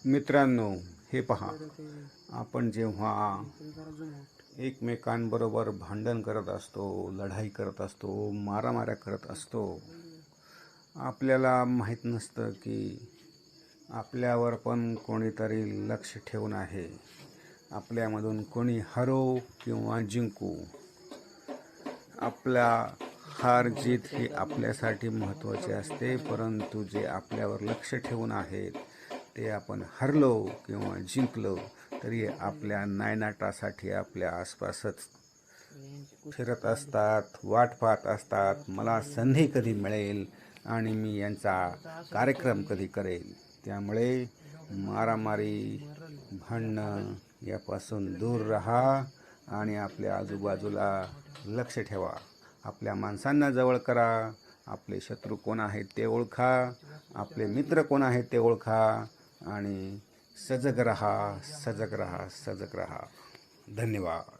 मित्रांनो, हे पहा, आपण जेव्हा एकमेकांबरोबर भांडण करत असतो, लढाई करत असतो, मारामाऱ्या करत असतो, आपल्याला माहीत नसतं की आपल्यावर पण कोणीतरी लक्ष ठेवून आहे. आपल्यामधून कोणी हरो किंवा जिंकू, आपला हार जीत ही आपल्यासाठी महत्त्वाची असते, परंतु जे आपल्यावर लक्ष ठेवून आहेत ते आपण हरलो किंवा जिंकलो तरी आपल्या नायनाटासाठी आपल्या आसपासच फिरत असतात, वाट पाहत असतात. मला संधी कधी मिळेल आणि मी यांचा कार्यक्रम कधी करेल. त्यामुळे मारामारी, भांडणं यापासून दूर राहा आणि आपल्या आजूबाजूला लक्ष ठेवा. आपल्या माणसांना जवळ करा. आपले शत्रू कोण आहेत ते ओळखा, आपले मित्र कोण आहेत ते ओळखा आणि सजग रहा, सजग रहा, सजग रहा. धन्यवाद.